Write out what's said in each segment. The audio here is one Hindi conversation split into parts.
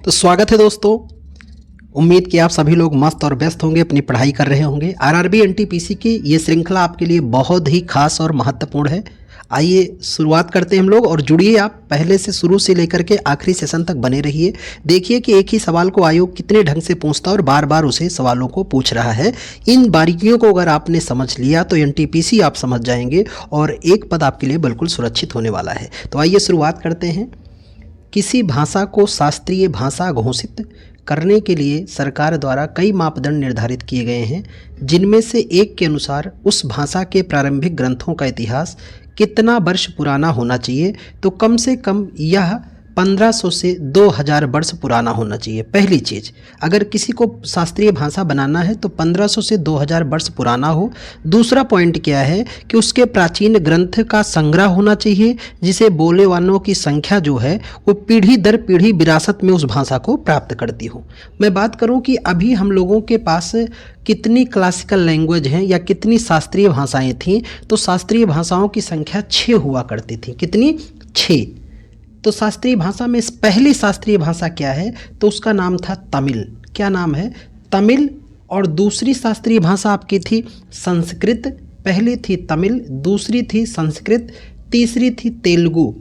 तो स्वागत है दोस्तों। उम्मीद कि आप सभी लोग मस्त और व्यस्त होंगे, अपनी पढ़ाई कर रहे होंगे। आरआरबी एनटीपीसी की ये श्रृंखला आपके लिए बहुत ही खास और महत्वपूर्ण है। आइए शुरुआत करते हैं हम लोग, और जुड़िए आप पहले से शुरू से लेकर के आखिरी सेशन तक बने रहिए। देखिए कि एक ही सवाल को आयोग कितने ढंग से पूछता है और बार बार उसे सवालों को पूछ रहा है। इन बारीकियों को अगर आपने समझ लिया तो एनटीपीसी आप समझ जाएंगे और एक पद आपके लिए बिल्कुल सुरक्षित होने वाला है। तो आइए शुरुआत करते हैं। किसी भाषा को शास्त्रीय भाषा घोषित करने के लिए सरकार द्वारा कई मापदंड निर्धारित किए गए हैं, जिनमें से एक के अनुसार उस भाषा के प्रारंभिक ग्रंथों का इतिहास कितना वर्ष पुराना होना चाहिए। तो कम से कम यह 1500 से 2000 वर्ष पुराना होना चाहिए। पहली चीज़, अगर किसी को शास्त्रीय भाषा बनाना है तो 1500 से 2000 वर्ष पुराना हो। दूसरा पॉइंट क्या है कि उसके प्राचीन ग्रंथ का संग्रह होना चाहिए, जिसे बोलने वालों की संख्या जो है वो पीढ़ी दर पीढ़ी विरासत में उस भाषा को प्राप्त करती हो। मैं बात करूं कि अभी हम लोगों के पास कितनी क्लासिकल लैंग्वेज हैं या कितनी शास्त्रीय भाषाएँ थीं, तो शास्त्रीय भाषाओं की संख्या 6 हुआ करती थी। कितनी? 6। तो शास्त्रीय भाषा में पहली शास्त्रीय भाषा क्या है, तो उसका नाम था तमिल। क्या नाम है? तमिल। और दूसरी शास्त्रीय भाषा आपकी थी संस्कृत। पहली थी तमिल, दूसरी थी संस्कृत, तीसरी थी तेलुगु।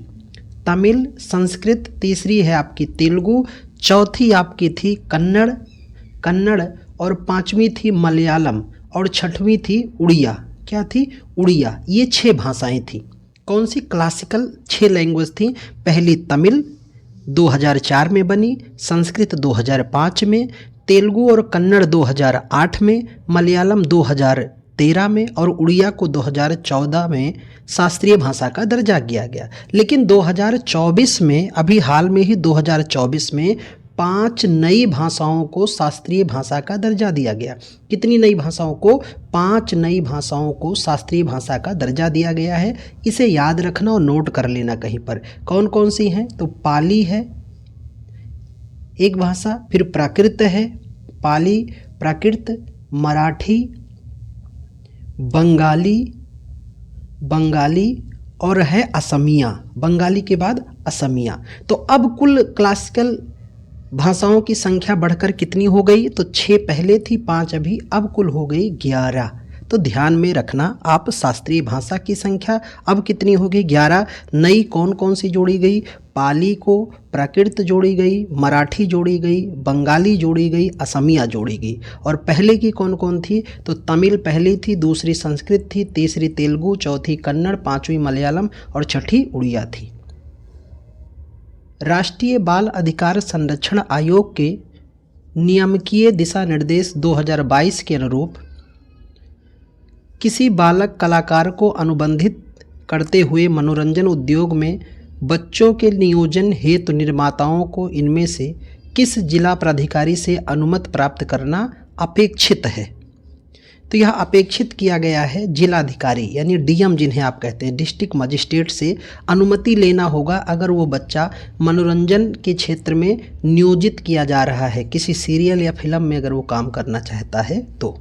तमिल, संस्कृत, तीसरी है आपकी तेलुगु, चौथी आपकी थी कन्नड़ और पांचवी थी मलयालम और छठवीं थी उड़िया। क्या थी? उड़िया। ये 6 भाषाएं थी। कौन सी? क्लासिकल 6 लैंग्वेज थी। पहली तमिल 2004 में बनी, संस्कृत 2005 में, तेलुगु और कन्नड़ 2008 में, मलयालम 2013 में और उड़िया को 2014 में शास्त्रीय भाषा का दर्जा दिया गया। लेकिन 2024 में, अभी हाल में ही 2024 में 5 नई भाषाओं को शास्त्रीय भाषा का दर्जा दिया गया। कितनी नई भाषाओं को? 5 नई भाषाओं को शास्त्रीय भाषा का दर्जा दिया गया है। इसे याद रखना और नोट कर लेना कहीं पर। कौन कौन सी हैं? तो पाली है एक भाषा, फिर प्राकृत है, पाली, प्राकृत, मराठी, बंगाली और है असमिया। बंगाली के बाद असमिया। तो अब कुल क्लासिकल भाषाओं की संख्या बढ़कर कितनी हो गई? तो 6 पहले थी, 5 अभी, अब कुल हो गई 11। तो ध्यान में रखना आप, शास्त्रीय भाषा की संख्या अब कितनी हो गई? 11। नई कौन कौन सी जोड़ी गई? पाली को प्राकृत जोड़ी गई, मराठी जोड़ी गई, बंगाली जोड़ी गई, असमिया जोड़ी गई। और पहले की कौन कौन थी? तो तमिल पहली थी, दूसरी संस्कृत थी, तीसरी तेलुगु, चौथी कन्नड़, पांचवी मलयालम और छठी उड़िया थी। राष्ट्रीय बाल अधिकार संरक्षण आयोग के नियामकीय दिशा निर्देश 2022 के अनुरूप किसी बालक कलाकार को अनुबंधित करते हुए मनोरंजन उद्योग में बच्चों के नियोजन हेतु निर्माताओं को इनमें से किस जिला प्राधिकारी से अनुमति प्राप्त करना अपेक्षित है? तो यह अपेक्षित किया गया है जिलाधिकारी यानी डीएम जिन्हें आप कहते हैं, डिस्ट्रिक्ट मजिस्ट्रेट से अनुमति लेना होगा अगर वो बच्चा मनोरंजन के क्षेत्र में नियोजित किया जा रहा है, किसी सीरियल या फिल्म में अगर वो काम करना चाहता है तो।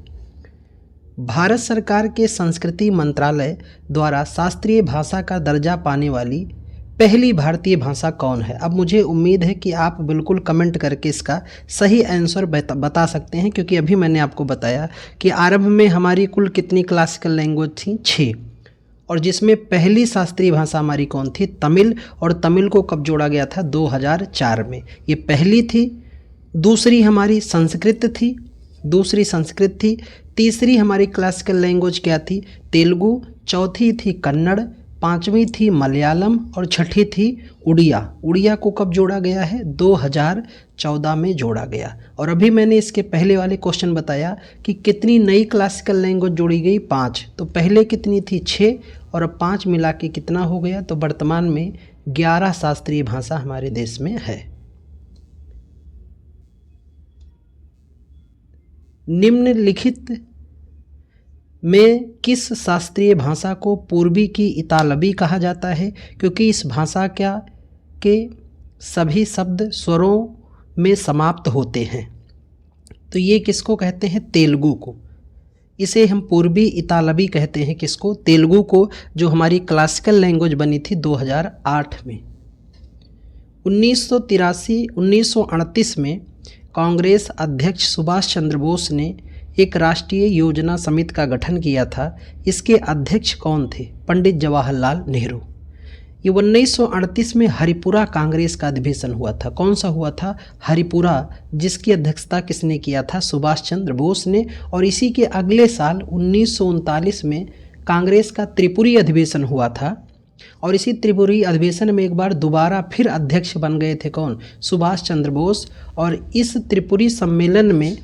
भारत सरकार के संस्कृति मंत्रालय द्वारा शास्त्रीय भाषा का दर्जा पाने वाली पहली भारतीय भाषा कौन है? अब मुझे उम्मीद है कि आप बिल्कुल कमेंट करके इसका सही आंसर बता सकते हैं, क्योंकि अभी मैंने आपको बताया कि आरंभ में हमारी कुल कितनी क्लासिकल लैंग्वेज थी? 6। और जिसमें पहली शास्त्रीय भाषा हमारी कौन थी? तमिल। और तमिल को कब जोड़ा गया था? 2004 में। ये पहली थी। दूसरी हमारी संस्कृत थी, तीसरी हमारी क्लासिकल लैंग्वेज क्या थी? तेलुगु, चौथी थी कन्नड़, पांचवी थी मलयालम और छठी थी उड़िया। उड़िया को कब जोड़ा गया है? 2014 में जोड़ा गया। और अभी मैंने इसके पहले वाले क्वेश्चन बताया कि कितनी नई क्लासिकल लैंग्वेज जोड़ी गई? 5। तो पहले कितनी थी? 6 और अब 5 मिला के कितना हो गया? तो वर्तमान में 11 शास्त्रीय भाषा हमारे देश में है। निम्नलिखित में किस शास्त्रीय भाषा को पूर्वी की इतालवी कहा जाता है? क्योंकि इस भाषा के सभी शब्द स्वरों में समाप्त होते हैं। तो ये किसको कहते हैं? तेलुगु को। इसे हम पूर्वी इतालवी कहते हैं। किसको? तेलुगु को, जो हमारी क्लासिकल लैंग्वेज बनी थी 2008 में। 1938 में कांग्रेस अध्यक्ष सुभाष चंद्र बोस ने एक राष्ट्रीय योजना समिति का गठन किया था। इसके अध्यक्ष कौन थे? पंडित जवाहरलाल नेहरू। ये 1938 में हरिपुरा कांग्रेस का अधिवेशन हुआ था। कौन सा हुआ था? हरिपुरा, जिसकी अध्यक्षता किसने किया था? सुभाष चंद्र बोस ने। और इसी के अगले साल 1939 में कांग्रेस का त्रिपुरी अधिवेशन हुआ था और इसी त्रिपुरी अधिवेशन में एक बार दोबारा फिर अध्यक्ष बन गए थे कौन? सुभाष चंद्र बोस। और इस त्रिपुरी सम्मेलन में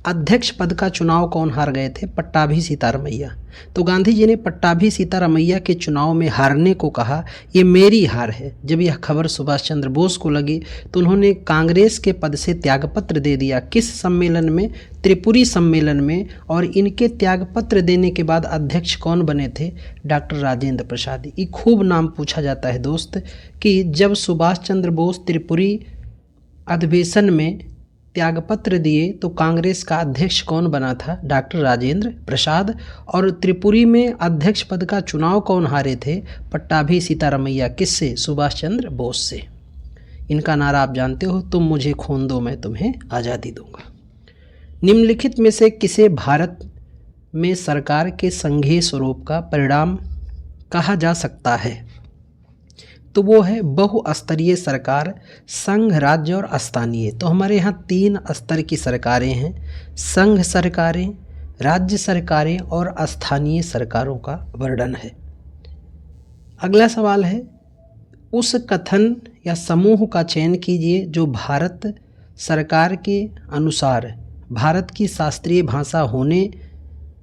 अध्यक्ष पद का चुनाव कौन हार गए थे? पट्टाभी सीतारमैया। तो गांधी जी ने पट्टाभी सीतारमैया के चुनाव में हारने को कहा ये मेरी हार है। जब यह खबर सुभाष चंद्र बोस को लगी तो उन्होंने कांग्रेस के पद से त्यागपत्र दे दिया। किस सम्मेलन में? त्रिपुरी सम्मेलन में। और इनके त्यागपत्र देने के बाद अध्यक्ष कौन बने थे? डॉक्टर राजेंद्र प्रसाद। ये खूब नाम पूछा जाता है दोस्त कि जब सुभाष चंद्र बोस त्रिपुरी अधिवेशन में त्यागपत्र दिए तो कांग्रेस का अध्यक्ष कौन बना था? डॉक्टर राजेंद्र प्रसाद। और त्रिपुरी में अध्यक्ष पद का चुनाव कौन हारे थे? पट्टाभी सीतारमैया। किससे? सुभाष चंद्र बोस से। इनका नारा आप जानते हो, तुम मुझे खून दो मैं तुम्हें आज़ादी दूंगा। निम्नलिखित में से किसे भारत में सरकार के संघीय स्वरूप का परिणाम कहा जा सकता है? तो वो है बहुस्तरीय सरकार, संघ, राज्य और स्थानीय। तो हमारे यहाँ 3 स्तर की सरकारें हैं, संघ सरकारें, राज्य सरकारें और स्थानीय सरकारों का वर्णन है। अगला सवाल है, उस कथन या समूह का चयन कीजिए जो भारत सरकार के अनुसार भारत की शास्त्रीय भाषा होने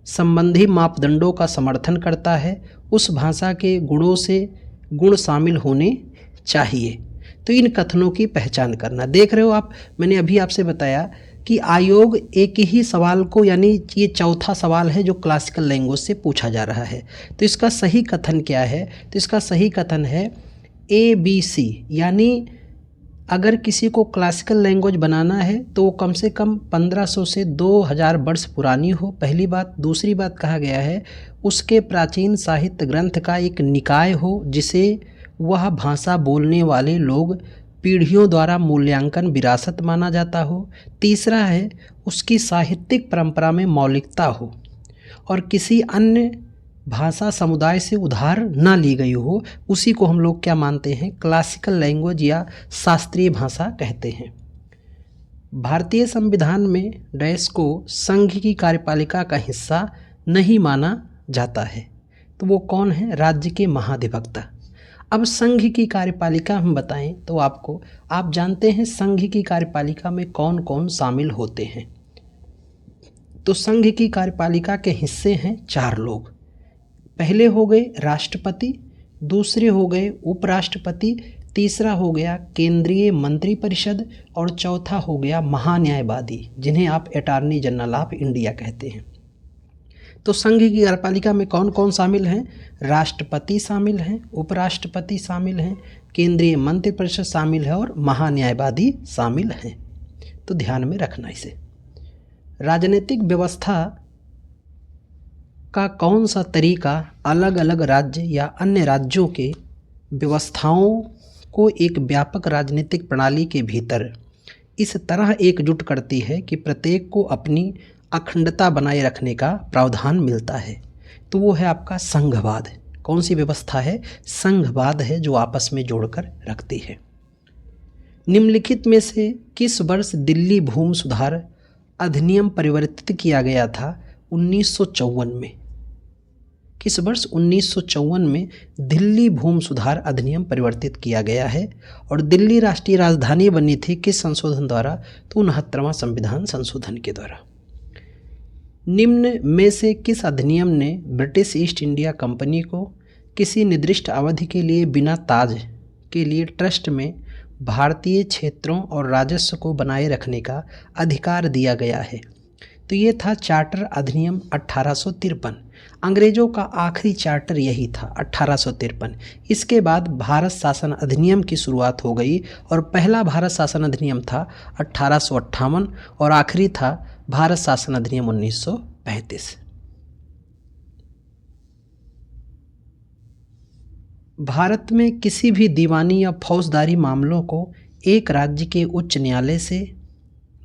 संबंधी मापदंडों का समर्थन करता है। उस भाषा के गुणों से गुण शामिल होने चाहिए। तो इन कथनों की पहचान करना। देख रहे हो आप, मैंने अभी आपसे बताया कि आयोग एक ही सवाल को, यानी ये चौथा सवाल है जो क्लासिकल लैंग्वेज से पूछा जा रहा है। तो इसका सही कथन क्या है? तो इसका सही कथन है ABC। यानी अगर किसी को क्लासिकल लैंग्वेज बनाना है तो वो कम से कम 1500 से 2000 वर्ष पुरानी हो, पहली बात। दूसरी बात कहा गया है उसके प्राचीन साहित्य ग्रंथ का एक निकाय हो जिसे वह भाषा बोलने वाले लोग पीढ़ियों द्वारा मूल्यांकन विरासत माना जाता हो। तीसरा है उसकी साहित्यिक परंपरा में मौलिकता हो और किसी अन्य भाषा समुदाय से उधार ना ली गई हो। उसी को हम लोग क्या मानते हैं? क्लासिकल लैंग्वेज या शास्त्रीय भाषा कहते हैं। भारतीय संविधान में डैश को संघ की कार्यपालिका का हिस्सा नहीं माना जाता है। तो वो कौन है? राज्य के महाधिवक्ता। अब संघ की कार्यपालिका हम बताएं तो आपको, आप जानते हैं संघ की कार्यपालिका में कौन कौन शामिल होते हैं। तो संघ की कार्यपालिका के हिस्से हैं 4 लोग। पहले हो गए राष्ट्रपति, दूसरे हो गए उपराष्ट्रपति, तीसरा हो गया केंद्रीय मंत्रिपरिषद और चौथा हो गया महान्यायवादी, जिन्हें आप अटॉर्नी जनरल ऑफ इंडिया कहते हैं। तो संघ की कार्यपालिका में कौन कौन शामिल हैं? राष्ट्रपति शामिल हैं, उपराष्ट्रपति शामिल हैं, केंद्रीय मंत्रिपरिषद शामिल है और महान्यायवादी शामिल हैं। तो ध्यान में रखना इसे। राजनीतिक व्यवस्था का कौन सा तरीका अलग अलग राज्य या अन्य राज्यों के व्यवस्थाओं को एक व्यापक राजनीतिक प्रणाली के भीतर इस तरह एकजुट करती है कि प्रत्येक को अपनी अखंडता बनाए रखने का प्रावधान मिलता है? तो वो है आपका संघवाद। कौन सी व्यवस्था है? संघवाद है, जो आपस में जोड़कर रखती है। निम्नलिखित में से किस वर्ष दिल्ली भूमि सुधार अधिनियम परिवर्तित किया गया था? 1954 में। किस वर्ष? 1954 में दिल्ली भूमि सुधार अधिनियम परिवर्तित किया गया है। और दिल्ली राष्ट्रीय राजधानी बनी थी किस संशोधन द्वारा? तो 69वां संविधान संशोधन के द्वारा। निम्न में से किस अधिनियम ने ब्रिटिश ईस्ट इंडिया कंपनी को किसी निर्दिष्ट अवधि के लिए बिना ताज के लिए ट्रस्ट में भारतीय क्षेत्रों और राजस्व को बनाए रखने का अधिकार दिया गया है? तो ये था चार्टर अधिनियम 1853। अंग्रेज़ों का आखिरी चार्टर यही था 1853। इसके बाद भारत शासन अधिनियम की शुरुआत हो गई और पहला भारत शासन अधिनियम था 1858 और आखिरी था भारत शासन अधिनियम 1935। भारत में किसी भी दीवानी या फौजदारी मामलों को एक राज्य के उच्च न्यायालय से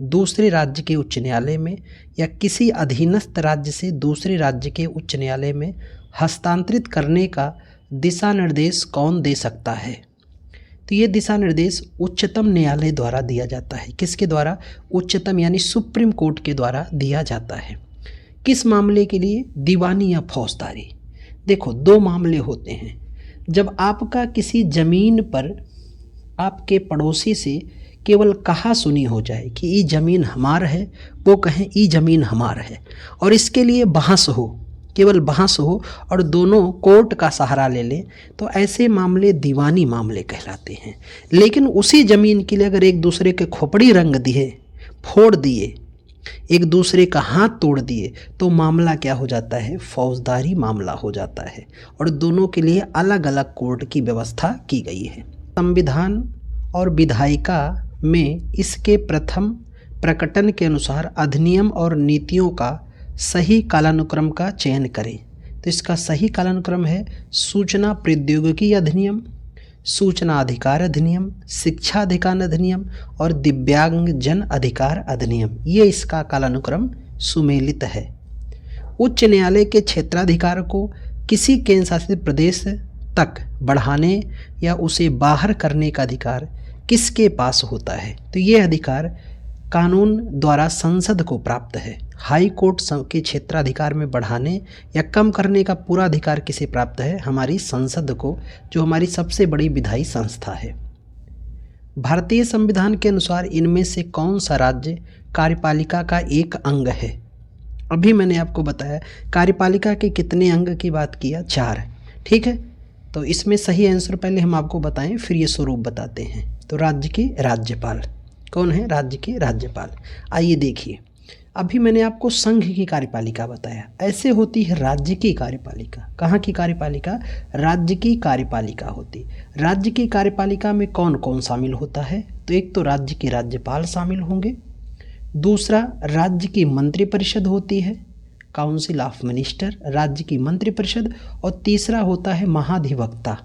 दूसरे राज्य के उच्च न्यायालय में या किसी अधीनस्थ राज्य से दूसरे राज्य के उच्च न्यायालय में हस्तांतरित करने का दिशा निर्देश कौन दे सकता है? तो ये दिशा निर्देश उच्चतम न्यायालय द्वारा दिया जाता है। किसके द्वारा? उच्चतम यानी सुप्रीम कोर्ट के द्वारा दिया जाता है। किस मामले के लिए? दीवानी या फौजदारी। देखो, दो मामले होते हैं। जब आपका किसी ज़मीन पर आपके पड़ोसी से केवल कहा सुनी हो जाए कि ये ज़मीन हमार है, वो कहें ये ज़मीन हमार है, और इसके लिए बहस हो, केवल बहस हो और दोनों कोर्ट का सहारा ले लें, तो ऐसे मामले दीवानी मामले कहलाते हैं। लेकिन उसी ज़मीन के लिए अगर एक दूसरे के खोपड़ी रंग दिए, फोड़ दिए, एक दूसरे का हाथ तोड़ दिए, तो मामला क्या हो जाता है? फौजदारी मामला हो जाता है, और दोनों के लिए अलग अलग कोर्ट की व्यवस्था की गई है। संविधान और विधायिका में इसके प्रथम प्रकटन के अनुसार अधिनियम और नीतियों का सही कालानुक्रम का चयन करें। तो इसका सही कालानुक्रम है सूचना प्रौद्योगिकी अधिनियम, सूचना अधिकार अधिनियम, शिक्षा अधिकार अधिनियम और दिव्यांगजन अधिकार अधिनियम। ये इसका कालानुक्रम सुमेलित है। उच्च न्यायालय के क्षेत्राधिकार को किसी केंद्र शासित प्रदेश तक बढ़ाने या उसे बाहर करने का अधिकार किसके पास होता है? तो ये अधिकार कानून द्वारा संसद को प्राप्त है। हाई कोर्ट के क्षेत्राधिकार में बढ़ाने या कम करने का पूरा अधिकार किसे प्राप्त है? हमारी संसद को, जो हमारी सबसे बड़ी विधायी संस्था है। भारतीय संविधान के अनुसार इनमें से कौन सा राज्य कार्यपालिका का एक अंग है? अभी मैंने आपको बताया कार्यपालिका के कितने अंग की बात किया? 4। ठीक है, तो इसमें सही आंसर पहले हम आपको बताएं, फिर ये स्वरूप बताते हैं। तो राज्य के राज्यपाल कौन है? राज्य के राज्यपाल। आइए देखिए, अभी मैंने आपको संघ की कार्यपालिका बताया, ऐसे होती है राज्य की कार्यपालिका। कहाँ की कार्यपालिका? राज्य की कार्यपालिका होती। राज्य की कार्यपालिका में कौन कौन शामिल होता है? तो एक तो राज्य के राज्यपाल शामिल होंगे, दूसरा राज्य की मंत्रिपरिषद होती है, काउंसिल ऑफ मिनिस्टर, राज्य की मंत्रिपरिषद, और तीसरा होता है महाधिवक्ता।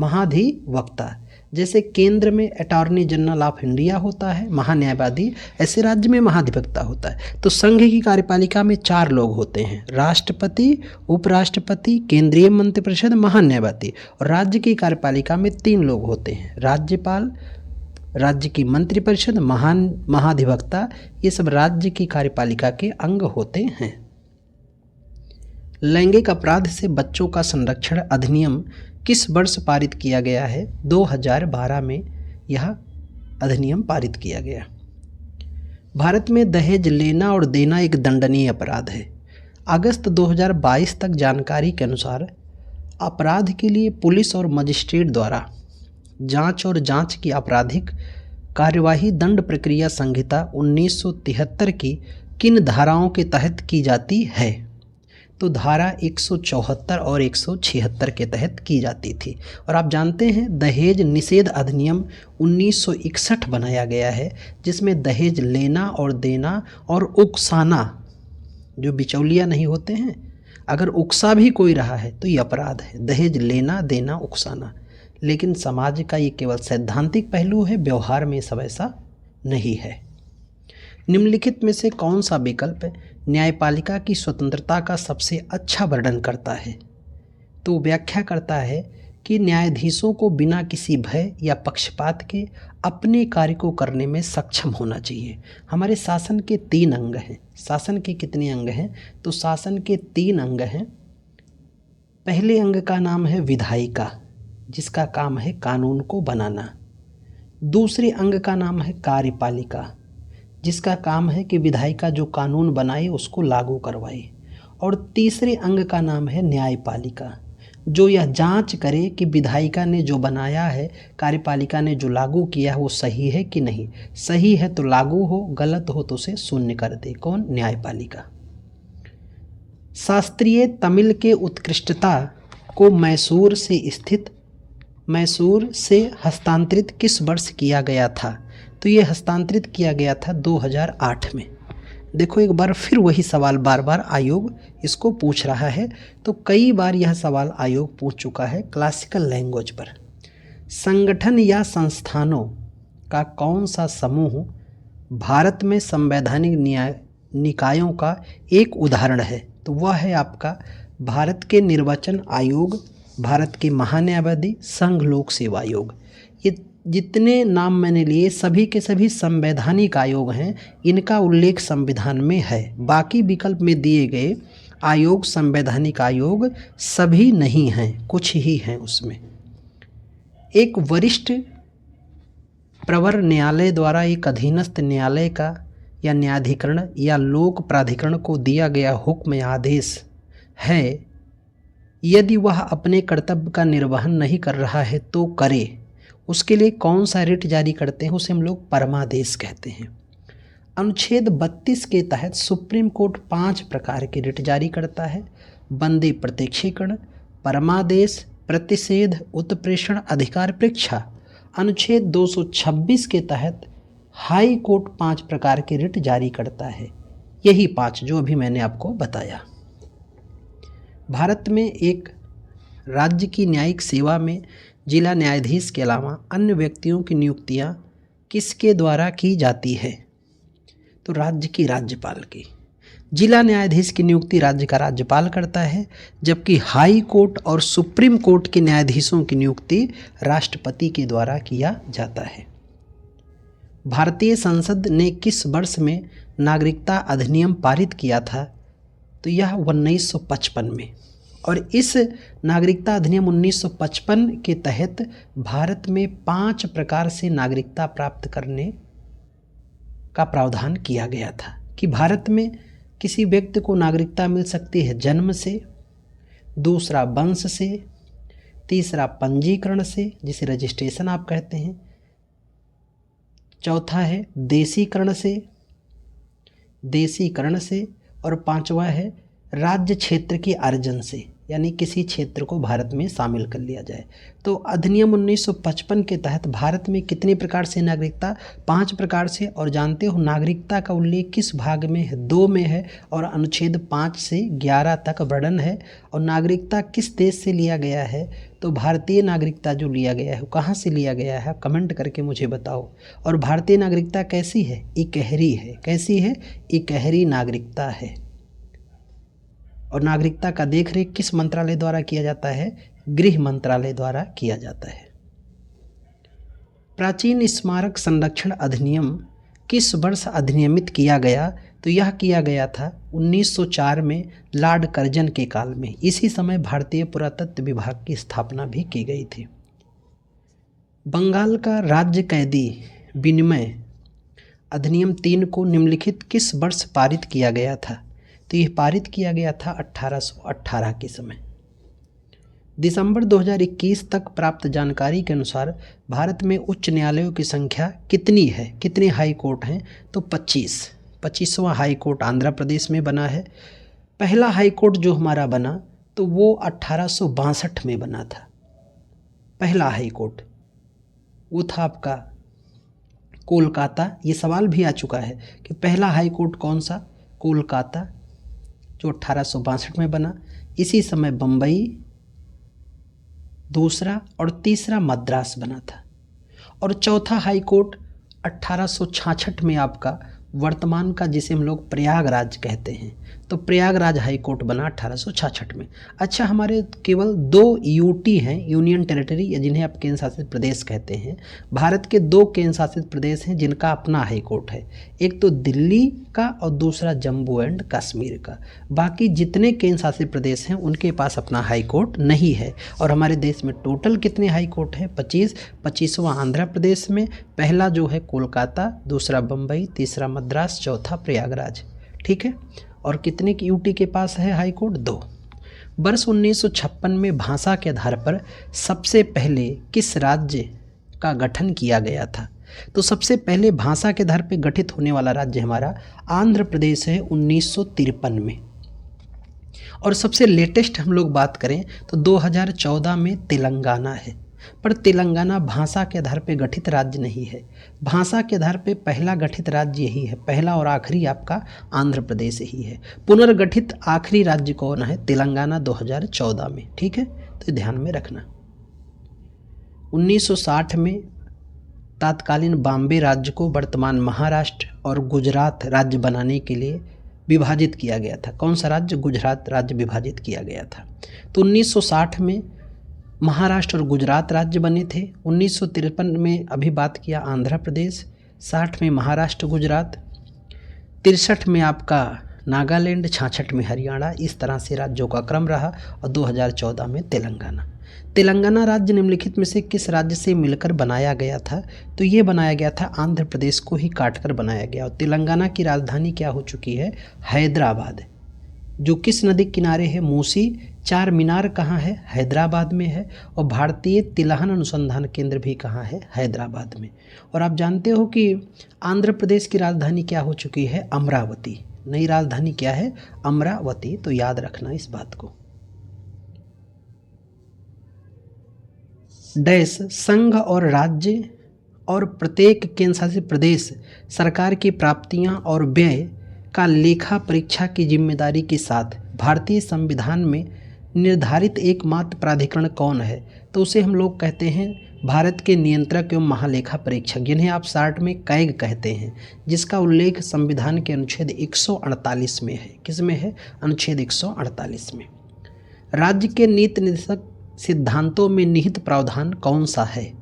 महाधिवक्ता जैसे केंद्र में अटॉर्नी जनरल ऑफ इंडिया होता है, महान्यायवादी, ऐसे राज्य में महाधिवक्ता होता है। तो संघ की कार्यपालिका में 4 लोग होते हैं, राष्ट्रपति, उपराष्ट्रपति, केंद्रीय मंत्रिपरिषद, महान्यायवादी। और राज्य की कार्यपालिका में 3 लोग होते हैं, राज्यपाल, राज्य की मंत्रिपरिषद, महाधिवक्ता। ये सब राज्य की कार्यपालिका के अंग होते हैं। लैंगिक अपराध से बच्चों का संरक्षण अधिनियम किस वर्ष पारित किया गया है? 2012 में यह अधिनियम पारित किया गया। भारत में दहेज लेना और देना एक दंडनीय अपराध है। अगस्त 2022 तक जानकारी के अनुसार अपराध के लिए पुलिस और मजिस्ट्रेट द्वारा जांच और जांच की आपराधिक कार्यवाही दंड प्रक्रिया संहिता 1973 की किन धाराओं के तहत की जाती है? तो धारा 174 और 176 के तहत की जाती थी। और आप जानते हैं दहेज निषेध अधिनियम 1961 बनाया गया है, जिसमें दहेज लेना और देना और उकसाना, जो बिचौलिया नहीं होते हैं, अगर उकसा भी कोई रहा है तो ये अपराध है, दहेज लेना, देना, उकसाना। लेकिन समाज का ये केवल सैद्धांतिक पहलू है, व्यवहार में सब ऐसा नहीं है। निम्नलिखित में से कौन सा विकल्प न्यायपालिका की स्वतंत्रता का सबसे अच्छा वर्णन करता है? तो व्याख्या करता है कि न्यायाधीशों को बिना किसी भय या पक्षपात के अपने कार्य को करने में सक्षम होना चाहिए। हमारे शासन के 3 अंग हैं। शासन के कितने अंग हैं? तो शासन के 3 अंग हैं। पहले अंग का नाम है विधायिका, जिसका काम है कानून को बनाना। दूसरे अंग का नाम है कार्यपालिका, जिसका काम है कि विधायिका जो कानून बनाए उसको लागू करवाए। और तीसरे अंग का नाम है न्यायपालिका, जो यह जांच करे कि विधायिका ने जो बनाया है, कार्यपालिका ने जो लागू किया है, वो सही है कि नहीं। सही है तो लागू हो, गलत हो तो उसे शून्य कर दे। कौन? न्यायपालिका। शास्त्रीय तमिल के उत्कृष्टता को मैसूर से हस्तांतरित किस वर्ष किया गया था? तो ये हस्तांतरित किया गया था 2008 में। देखो एक बार फिर वही सवाल बार बार आयोग इसको पूछ रहा है। तो कई बार यह सवाल आयोग पूछ चुका है क्लासिकल लैंग्वेज पर। संगठन या संस्थानों का कौन सा समूह भारत में संवैधानिक निकायों का एक उदाहरण है? तो वह है आपका भारत के निर्वाचन आयोग, भारत के महान्यायवादी, संघ लोक सेवा आयोग। ये जितने नाम मैंने लिए सभी के सभी संवैधानिक आयोग हैं, इनका उल्लेख संविधान में है। बाकी विकल्प में दिए गए आयोग संवैधानिक आयोग सभी नहीं हैं, कुछ ही हैं उसमें। एक वरिष्ठ प्रवर न्यायालय द्वारा एक अधीनस्थ न्यायालय का या न्यायाधिकरण या लोक प्राधिकरण को दिया गया हुक्म या आदेश है, यदि वह अपने कर्तव्य का निर्वहन नहीं कर रहा है तो करे। उसके लिए कौन सा रिट जारी करते हैं? उसे हम लोग परमादेश कहते हैं। अनुच्छेद 32 के तहत सुप्रीम कोर्ट 5 प्रकार के रिट जारी करता है: बंदी प्रत्यक्षीकरण, परमादेश, प्रतिषेध, उत्प्रेषण, अधिकार परीक्षा। अनुच्छेद 226 के तहत हाई कोर्ट 5 प्रकार के रिट जारी करता है, यही 5 जो अभी मैंने आपको बताया। भारत में एक राज्य की न्यायिक सेवा में जिला न्यायाधीश के अलावा अन्य व्यक्तियों की नियुक्तियां किसके द्वारा की जाती है? तो राज्य की राज्यपाल की। जिला न्यायाधीश की नियुक्ति राज्य का राज्यपाल करता है, जबकि हाई कोर्ट और सुप्रीम कोर्ट के न्यायाधीशों की नियुक्ति राष्ट्रपति के द्वारा किया जाता है। भारतीय संसद ने किस वर्ष में नागरिकता अधिनियम पारित किया था? तो यह 1955 में। और इस नागरिकता अधिनियम 1955 के तहत भारत में 5 प्रकार से नागरिकता प्राप्त करने का प्रावधान किया गया था कि भारत में किसी व्यक्ति को नागरिकता मिल सकती है जन्म से, दूसरा वंश से, तीसरा पंजीकरण से जिसे रजिस्ट्रेशन आप कहते हैं, चौथा है देशीकरण से, और पांचवा है राज्य क्षेत्र के अर्जन से, यानी किसी क्षेत्र को भारत में शामिल कर लिया जाए। तो अधिनियम 1955 के तहत भारत में कितने प्रकार से नागरिकता? 5 प्रकार से। और जानते हो नागरिकता का उल्लेख किस भाग में है? 2 में है, और अनुच्छेद 5 से 11 तक वर्णन है। और नागरिकता किस देश से लिया गया है? तो भारतीय नागरिकता जो लिया गया है वो कहाँ से लिया गया है? कमेंट करके मुझे बताओ। और भारतीय नागरिकता कैसी है? इकहरी है। कैसी है? इकहरी नागरिकता है। और नागरिकता का देखरेख किस मंत्रालय द्वारा किया जाता है? गृह मंत्रालय द्वारा किया जाता है। प्राचीन स्मारक संरक्षण अधिनियम किस वर्ष अधिनियमित किया गया? तो यह किया गया था 1904 में लॉर्ड कर्जन के काल में। इसी समय भारतीय पुरातत्व विभाग की स्थापना भी की गई थी। बंगाल का राज्य कैदी विनिमय अधिनियम 3 को निम्नलिखित किस वर्ष पारित किया गया था? तो यह पारित किया गया था 1818 के समय। दिसंबर 2021 तक प्राप्त जानकारी के अनुसार भारत में उच्च न्यायालयों की संख्या कितनी है? कितने हाई कोर्ट हैं? तो 25वां हाई कोर्ट आंध्र प्रदेश में बना है। पहला हाई कोर्ट जो हमारा बना तो वो 1862 में बना था। पहला हाई कोर्ट वो था आपका कोलकाता। ये सवाल भी आ चुका है कि पहला हाई कोर्ट कौन सा? कोलकाता, जो 1862 में बना। इसी समय बम्बई दूसरा, और तीसरा मद्रास बना था। और चौथा हाई कोर्ट 1866 में आपका वर्तमान का जिसे हम लोग प्रयागराज कहते हैं, तो प्रयागराज हाई कोर्ट बना 1866 में। अच्छा, हमारे केवल 2 यूटी हैं, यूनियन टेरिटरी, या जिन्हें आप केंद्र शासित प्रदेश कहते हैं। भारत के 2 केंद्र शासित प्रदेश हैं जिनका अपना हाई कोर्ट है, एक तो दिल्ली का और दूसरा जम्मू एंड कश्मीर का। बाकी जितने केंद्र शासित प्रदेश हैं उनके पास अपना हाई कोर्ट नहीं है। और हमारे देश में टोटल कितने हाई कोर्ट हैं? 25वां आंध्र प्रदेश में, पहला जो है कोलकाता, दूसरा बम्बई, तीसरा मद्रास, चौथा प्रयागराज। ठीक है। और कितने की यूटी के पास है हाई कोर्ट? 2। वर्ष 1956 में भाषा के आधार पर सबसे पहले किस राज्य का गठन किया गया था? तो सबसे पहले भाषा के आधार पर गठित होने वाला राज्य हमारा आंध्र प्रदेश है 1953 में। और सबसे लेटेस्ट हम लोग बात करें तो 2014 में तेलंगाना है। पर तेलंगाना भाषा के आधार पर गठित राज्य नहीं है। भाषा के आधार पर पहला गठित राज्य यही है, पहला और आखिरी आपका आंध्र प्रदेश ही है। पुनर्गठित आखिरी राज्य कौन है? तेलंगाना 2014 में। ठीक है, तो ध्यान में रखना। 1960 में तत्कालीन बॉम्बे राज्य को वर्तमान महाराष्ट्र और गुजरात राज्य बनाने के लिए विभाजित किया गया था। कौन सा राज्य? गुजरात राज्य विभाजित किया गया था। तो 1960 में महाराष्ट्र और गुजरात राज्य बने थे। 1953 में अभी बात किया आंध्र प्रदेश, 60 में महाराष्ट्र गुजरात, 63 में आपका नागालैंड, 66 में हरियाणा। इस तरह से राज्यों का क्रम रहा और 2014 में तेलंगाना। तेलंगाना राज्य निम्नलिखित में से किस राज्य से मिलकर बनाया गया था? तो ये बनाया गया था आंध्र प्रदेश को ही काटकर बनाया गया। और तेलंगाना की राजधानी क्या हो चुकी है? हैदराबाद। जो किस नदी के किनारे है? मूसी। चार मीनार कहाँ है? हैदराबाद में है। और भारतीय तिलहन अनुसंधान केंद्र भी कहाँ है? हैदराबाद में। और आप जानते हो कि आंध्र प्रदेश की राजधानी क्या हो चुकी है? अमरावती। नई राजधानी क्या है? अमरावती। तो याद रखना इस बात को। डैश संघ और राज्य और प्रत्येक केंद्र शासित प्रदेश सरकार की प्राप्तियां और व्यय का लेखा परीक्षा की जिम्मेदारी के साथ भारतीय संविधान में निर्धारित एकमात्र प्राधिकरण कौन है? तो उसे हम लोग कहते हैं भारत के नियंत्रक एवं महालेखा परीक्षक, जिन्हें आप शार्ट में कैग कहते हैं, जिसका उल्लेख संविधान के अनुच्छेद 148 में है। किस में है? अनुच्छेद 148 में। राज्य के नीति निर्देशक सिद्धांतों में निहित प्रावधान कौन सा है?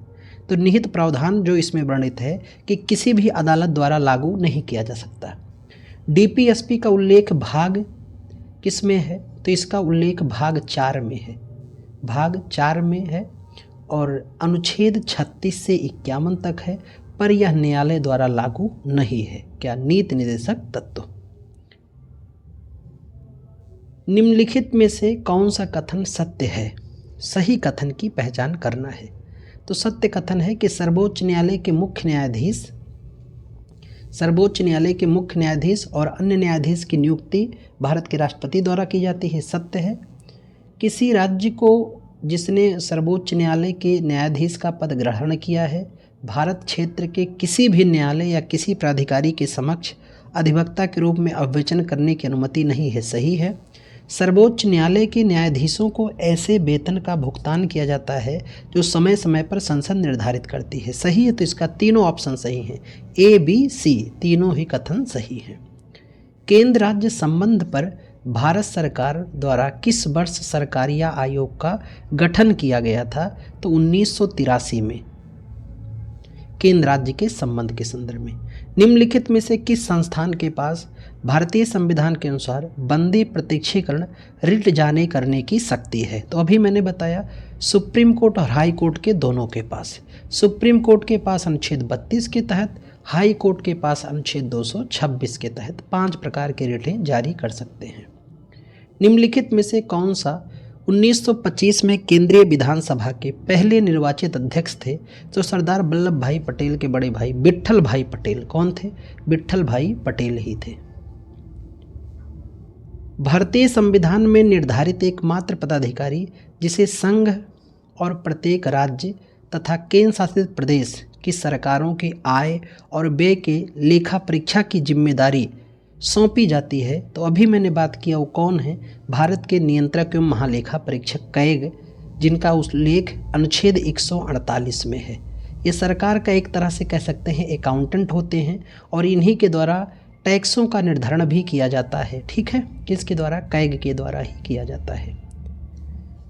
तो निहित प्रावधान जो इसमें वर्णित है कि किसी भी अदालत द्वारा लागू नहीं किया जा सकता। डीपीएसपी का उल्लेख भाग किस में है? तो इसका उल्लेख भाग 4 में है। भाग 4 में है और अनुच्छेद 36 से 51 तक है, पर यह न्यायालय द्वारा लागू नहीं है। क्या? नीति निर्देशक तत्व। निम्नलिखित में से कौन सा कथन सत्य है? सही कथन की पहचान करना है। तो सत्य कथन है कि सर्वोच्च न्यायालय के मुख्य न्यायाधीश और अन्य न्यायाधीश की नियुक्ति भारत के राष्ट्रपति द्वारा की जाती है। सत्य है। किसी राज्य को जिसने सर्वोच्च न्यायालय के न्यायाधीश का पद ग्रहण किया है, भारत क्षेत्र के किसी भी न्यायालय या किसी प्राधिकारी के समक्ष अधिवक्ता के रूप में अविवेचन करने की अनुमति नहीं है। सही है। सर्वोच्च न्यायालय के न्यायाधीशों को ऐसे वेतन का भुगतान किया जाता है जो समय समय पर संसद निर्धारित करती है। सही है। तो इसका तीनों ऑप्शन सही हैं, ए, बी, सी, तीनों ही कथन सही हैं। केंद्र राज्य संबंध पर भारत सरकार द्वारा किस वर्ष सरकारिया आयोग का गठन किया गया था? तो 1983 में, केंद्र राज्य के संबंध के संदर्भ में। निम्नलिखित में से किस संस्थान के पास भारतीय संविधान के अनुसार बंदी प्रत्यक्षीकरण रिट जारी करने की शक्ति है? तो अभी मैंने बताया सुप्रीम कोर्ट और हाई कोर्ट के दोनों के पास। सुप्रीम कोर्ट के पास अनुच्छेद 32 के तहत, हाई कोर्ट के पास अनुच्छेद 226 के तहत 5 प्रकार के रिटें जारी कर सकते हैं। निम्नलिखित में से कौन सा 1925 में केंद्रीय विधानसभा के पहले निर्वाचित अध्यक्ष थे? तो सरदार वल्लभ भाई पटेल के बड़े भाई विट्ठल भाई पटेल। कौन थे? विट्ठल भाई पटेल ही थे। भारतीय संविधान में निर्धारित एकमात्र पदाधिकारी जिसे संघ और प्रत्येक राज्य तथा केंद्र शासित प्रदेश की सरकारों के आय और व्यय के लेखा परीक्षा की जिम्मेदारी सौंपी जाती है, तो अभी मैंने बात किया वो कौन है? भारत के नियंत्रक एवं महालेखा परीक्षक कैग, जिनका उल्लेख अनुच्छेद 148 में है। ये सरकार का एक तरह से कह सकते हैं अकाउंटेंट होते हैं और इन्हीं के द्वारा टैक्सों का निर्धारण भी किया जाता है। ठीक है, किसके द्वारा? कैग के द्वारा ही किया जाता है।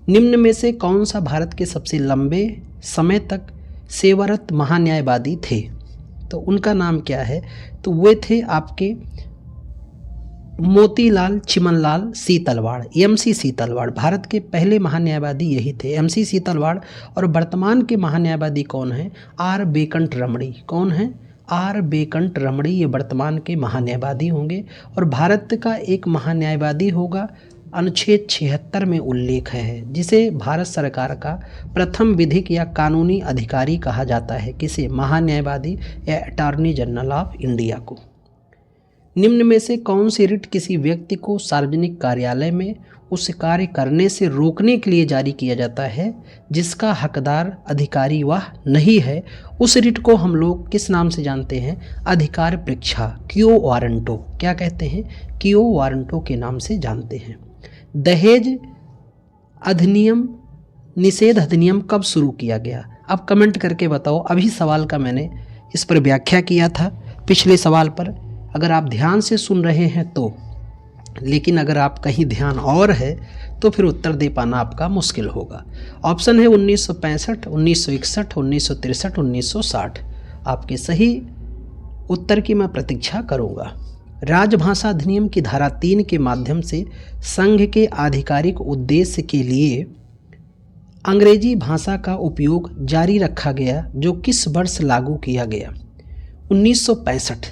निम्न में से कौन सा भारत के सबसे लंबे समय तक सेवारत महान्यायवादी थे? तो उनका नाम क्या है? तो वे थे आपके मोतीलाल चिमनलाल सीतलवाड़, एमसी सीतलवाड़। भारत के पहले महान्यायवादी यही थे, एमसी सीतलवाड़। और वर्तमान के महान्यायवादी कौन हैं? आर वेंकट रमणी। कौन है? आर वेंकट रमणी। ये वर्तमान के महान्यायवादी होंगे। और भारत का एक महान्यायवादी होगा, अनुच्छेद 76 में उल्लेख है, जिसे भारत सरकार का प्रथम विधिक या कानूनी अधिकारी कहा जाता है। किसे? महान्यायवादी या अटॉर्नी जनरल ऑफ इंडिया को। निम्न में से कौन सी रिट किसी व्यक्ति को सार्वजनिक कार्यालय में उस कार्य करने से रोकने के लिए जारी किया जाता है जिसका हकदार अधिकारी वह नहीं है? उस रिट को हम लोग किस नाम से जानते हैं? अधिकार परीक्षा, क्यो वारंटो। क्या कहते हैं? क्यो वारंटो के नाम से जानते हैं। दहेज अधिनियम, निषेध अधिनियम कब शुरू किया गया? अब कमेंट करके बताओ। अभी सवाल का मैंने इस पर व्याख्या किया था पिछले सवाल पर, अगर आप ध्यान से सुन रहे हैं तो, लेकिन अगर आप कहीं ध्यान और है तो फिर उत्तर दे पाना आपका मुश्किल होगा। ऑप्शन है 1965, 1961, 1963, 1960। आपके सही उत्तर की मैं प्रतीक्षा करूंगा। राजभाषा अधिनियम की धारा 3 के माध्यम से संघ के आधिकारिक उद्देश्य के लिए अंग्रेजी भाषा का उपयोग जारी रखा गया, जो किस वर्ष लागू किया गया? 1965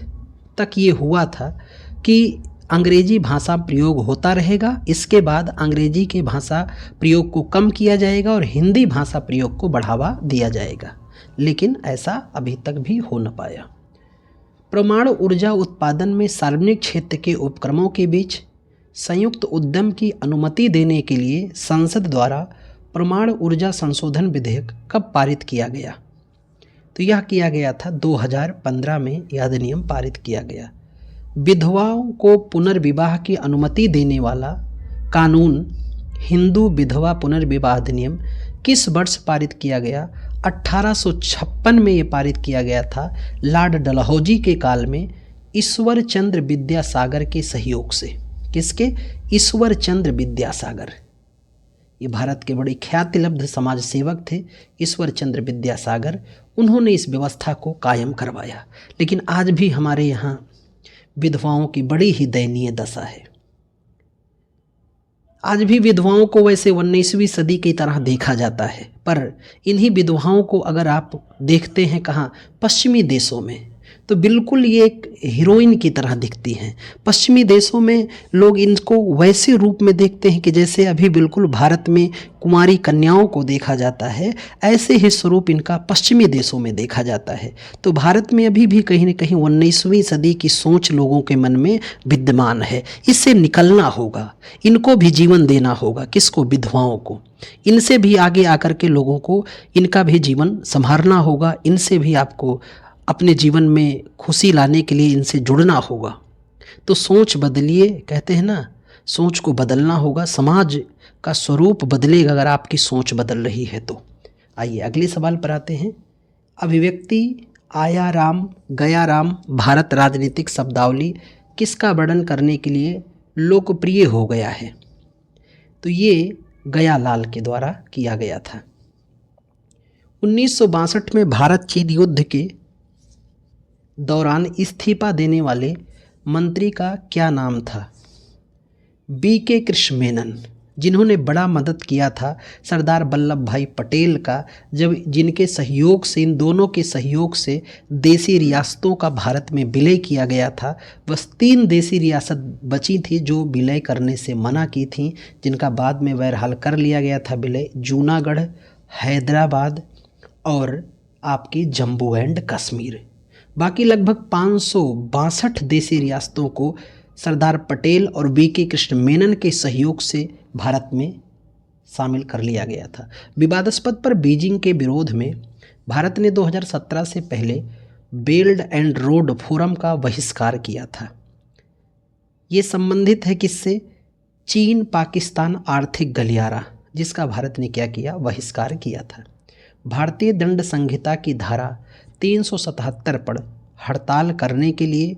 तक ये हुआ था कि अंग्रेजी भाषा प्रयोग होता रहेगा, इसके बाद अंग्रेजी के भाषा प्रयोग को कम किया जाएगा और हिंदी भाषा प्रयोग को बढ़ावा दिया जाएगा, लेकिन ऐसा अभी तक भी हो न पाया। परमाणु ऊर्जा उत्पादन में सार्वजनिक क्षेत्र के उपक्रमों के बीच संयुक्त उद्यम की अनुमति देने के लिए संसद द्वारा परमाणु ऊर्जा संशोधन विधेयक कब पारित किया गया? तो यह किया गया था 2015 में, यह अधिनियम पारित किया गया। विधवाओं को पुनर्विवाह की अनुमति देने वाला कानून हिंदू विधवा पुनर्विवाह अधिनियम किस वर्ष पारित किया गया? 1856 में ये पारित किया गया था, लॉर्ड डलहौजी के काल में, ईश्वर चंद्र विद्यासागर के सहयोग से। किसके? ईश्वर चंद्र विद्यासागर। ये भारत के बड़े ख्यातिलब्ध समाज सेवक थे, ईश्वर चंद्र विद्यासागर। उन्होंने इस व्यवस्था को कायम करवाया। लेकिन आज भी हमारे यहाँ विधवाओं की बड़ी ही दयनीय दशा है। आज भी विधवाओं को वैसे 19वीं सदी की तरह देखा जाता है, पर इन्हीं विधवाओं को अगर आप देखते हैं कहाँ? पश्चिमी देशों में, तो बिल्कुल ये एक हीरोइन की तरह दिखती हैं। पश्चिमी देशों में लोग इनको वैसे रूप में देखते हैं कि जैसे अभी बिल्कुल भारत में कुमारी कन्याओं को देखा जाता है, ऐसे ही स्वरूप इनका पश्चिमी देशों में देखा जाता है। तो भारत में अभी भी कहीं न कहीं 19वीं सदी की सोच लोगों के मन में विद्यमान है। इससे निकलना होगा, इनको भी जीवन देना होगा। किसको? विधवाओं को। इनसे भी आगे आकर के लोगों को इनका भी जीवन संभालना होगा। इनसे भी आपको अपने जीवन में खुशी लाने के लिए इनसे जुड़ना होगा। तो सोच बदलिए, कहते हैं ना, सोच को बदलना होगा। समाज का स्वरूप बदलेगा अगर आपकी सोच बदल रही है तो। आइए अगले सवाल पर आते हैं। अभिव्यक्ति आया राम गया राम भारत राजनीतिक शब्दावली किसका वर्णन करने के लिए लोकप्रिय हो गया है? तो ये गयालाल के द्वारा किया गया था। 1962 में भारत चीन युद्ध के दौरान इस्तीफा देने वाले मंत्री का क्या नाम था? B.K. कृष्ण मेनन, जिन्होंने बड़ा मदद किया था सरदार वल्लभ भाई पटेल का, जब जिनके सहयोग से, इन दोनों के सहयोग से देसी रियासतों का भारत में विलय किया गया था। बस 3 देसी रियासत बची थी जो विलय करने से मना की थी, जिनका बाद में बहरहाल कर लिया गया था विलय। जूनागढ़, हैदराबाद और आपकी जम्मू एंड कश्मीर। बाकी लगभग 562 देसी रियासतों को सरदार पटेल और B.K. कृष्ण मेनन के सहयोग से भारत में शामिल कर लिया गया था। विवादास्पद पर बीजिंग के विरोध में भारत ने 2017 से पहले बेल्ट एंड रोड फोरम का बहिष्कार किया था। ये संबंधित है किससे? चीन पाकिस्तान आर्थिक गलियारा, जिसका भारत ने क्या किया? बहिष्कार किया था। भारतीय दंड संहिता की धारा 377 पर हड़ताल करने के लिए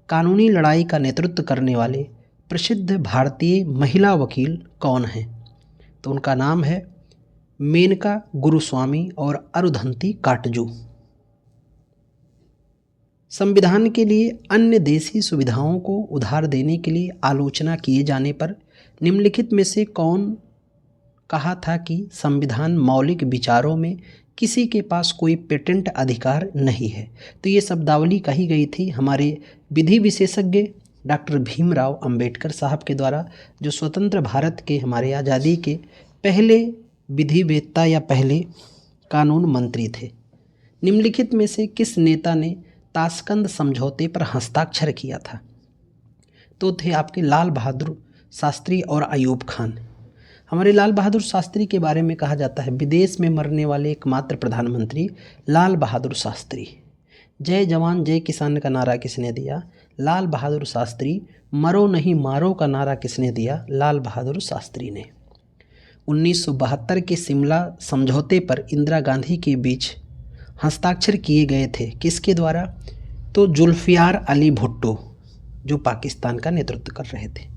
कानूनी लड़ाई का नेतृत्व करने वाले प्रसिद्ध भारतीय महिला वकील कौन हैं? तो उनका नाम है मेनका गुरुस्वामी और अरुंधति काटजू। संविधान के लिए अन्य देशी सुविधाओं को उधार देने के लिए आलोचना किए जाने पर निम्नलिखित में से कौन कहा था कि संविधान मौलिक विचारों में किसी के पास कोई पेटेंट अधिकार नहीं है? तो ये शब्दावली कही गई थी हमारे विधि विशेषज्ञ डॉक्टर भीमराव अंबेडकर साहब के द्वारा, जो स्वतंत्र भारत के, हमारे आज़ादी के पहले विधिवेत्ता या पहले कानून मंत्री थे। निम्नलिखित में से किस नेता ने ताशकंद समझौते पर हस्ताक्षर किया था? तो थे आपके लाल बहादुर शास्त्री और अयूब खान। हमारे लाल बहादुर शास्त्री के बारे में कहा जाता है विदेश में मरने वाले एकमात्र प्रधानमंत्री लाल बहादुर शास्त्री। जय जवान जय किसान का नारा किसने दिया? लाल बहादुर शास्त्री। मरो नहीं मारो का नारा किसने दिया? लाल बहादुर शास्त्री ने। 1972 के शिमला समझौते पर इंदिरा गांधी के बीच हस्ताक्षर किए गए थे, किसके द्वारा? तो जुल्फिकार अली भुट्टो, जो पाकिस्तान का नेतृत्व कर रहे थे।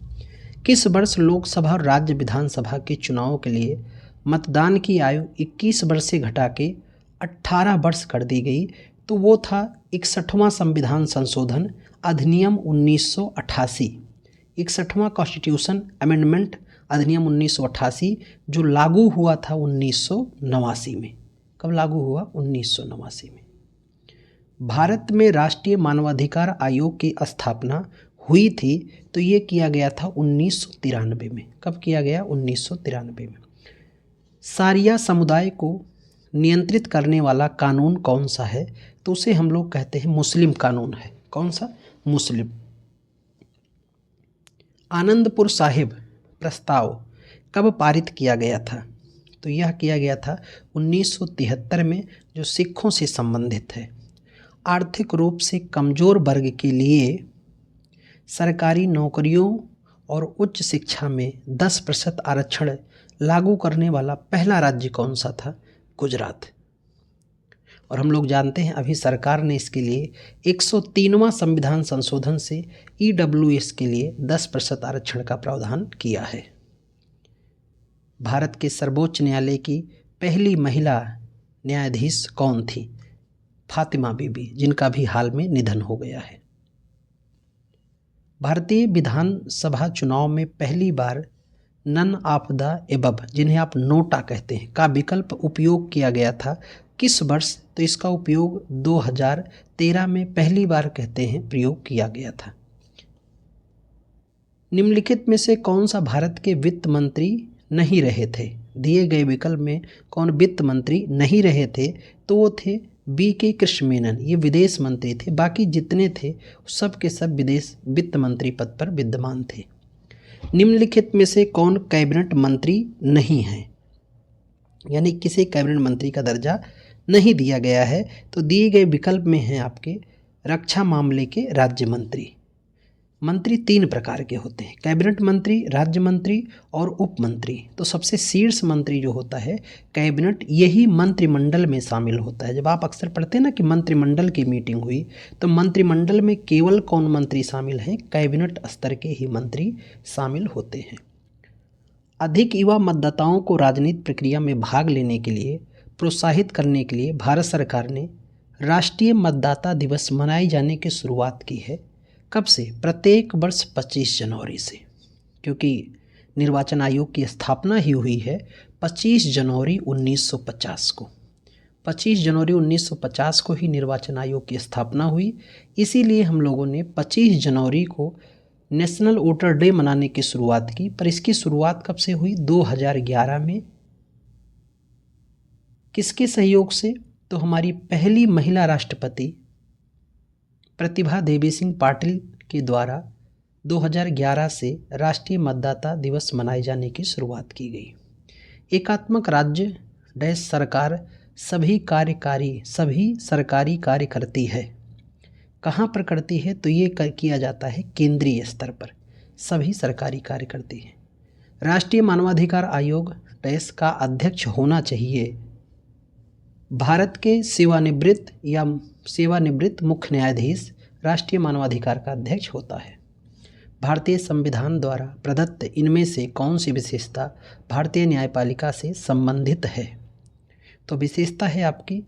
किस वर्ष लोकसभा और राज्य विधानसभा के चुनावों के लिए मतदान की आयु 21 वर्ष से घटा के 18 वर्ष कर दी गई? तो वो था 61वां संविधान संशोधन अधिनियम 1988, 61वां कॉन्स्टिट्यूशन अमेंडमेंट अधिनियम 1988, जो लागू हुआ था 1989 में। कब लागू हुआ? 1989 में। भारत में राष्ट्रीय मानवाधिकार आयोग की स्थापना हुई थी, तो ये किया गया था 1993 में। कब किया गया? 1993 में। सारिया समुदाय को नियंत्रित करने वाला कानून कौन सा है? तो उसे हम लोग कहते हैं मुस्लिम कानून है। कौन सा? मुस्लिम। आनंदपुर साहिब प्रस्ताव कब पारित किया गया था? तो यह किया गया था 1973 में, जो सिखों से संबंधित है। आर्थिक रूप से कमज़ोर वर्ग के लिए सरकारी नौकरियों और उच्च शिक्षा में 10% आरक्षण लागू करने वाला पहला राज्य कौन सा था? गुजरात। और हम लोग जानते हैं अभी सरकार ने इसके लिए 103वां संविधान संशोधन से EWS के लिए 10% आरक्षण का प्रावधान किया है। भारत के सर्वोच्च न्यायालय की पहली महिला न्यायाधीश कौन थी? फातिमा बीबी, जिनका भी हाल में निधन हो गया है। भारतीय विधानसभा चुनाव में पहली बार नन ऑफ द एबव, जिन्हें आप नोटा कहते हैं, का विकल्प उपयोग किया गया था किस वर्ष? तो इसका उपयोग 2013 में पहली बार कहते हैं प्रयोग किया गया था। निम्नलिखित में से कौन सा भारत के वित्त मंत्री नहीं रहे थे? दिए गए विकल्प में कौन वित्त मंत्री नहीं रहे थे? तो वो थे BK कृष्ण मेनन, ये विदेश मंत्री थे। बाकी जितने थे सब के सब विदेश वित्त मंत्री पद पर विद्यमान थे। निम्नलिखित में से कौन कैबिनेट मंत्री नहीं है, यानी किसी कैबिनेट मंत्री का दर्जा नहीं दिया गया है? तो दिए गए विकल्प में हैं आपके रक्षा मामले के राज्य मंत्री। मंत्री 3 प्रकार के होते हैं, कैबिनेट मंत्री, राज्य मंत्री और उप मंत्री। तो सबसे शीर्ष मंत्री जो होता है कैबिनेट, यही मंत्रिमंडल में शामिल होता है। जब आप अक्सर पढ़ते हैं ना कि मंत्रिमंडल की मीटिंग हुई, तो मंत्रिमंडल में केवल कौन मंत्री शामिल हैं? कैबिनेट स्तर के ही मंत्री शामिल होते हैं। अधिक युवा मतदाताओं को राजनीतिक प्रक्रिया में भाग लेने के लिए प्रोत्साहित करने के लिए भारत सरकार ने राष्ट्रीय मतदाता दिवस मनाए जाने की शुरुआत की है। कब से? प्रत्येक वर्ष 25 जनवरी से, क्योंकि निर्वाचन आयोग की स्थापना ही हुई है 25 जनवरी 1950 को। 25 जनवरी 1950 को ही निर्वाचन आयोग की स्थापना हुई, इसीलिए हम लोगों ने 25 जनवरी को नेशनल वोटर डे मनाने की शुरुआत की। पर इसकी शुरुआत कब से हुई? 2011 में। किसके सहयोग से? तो हमारी पहली महिला राष्ट्रपति प्रतिभा देवी सिंह पाटिल के द्वारा 2011 से राष्ट्रीय मतदाता दिवस मनाए जाने की शुरुआत की गई। एकात्मक राज्य देश सरकार सभी सरकारी कार्य करती है। कहाँ पर करती है? तो ये किया जाता है केंद्रीय स्तर पर, सभी सरकारी कार्य करती है। राष्ट्रीय मानवाधिकार आयोग देश का अध्यक्ष होना चाहिए भारत के सेवानिवृत्त मुख्य न्यायाधीश राष्ट्रीय मानवाधिकार का अध्यक्ष होता है। भारतीय संविधान द्वारा प्रदत्त इनमें से कौन सी विशेषता भारतीय न्यायपालिका से संबंधित है? तो विशेषता है आपकी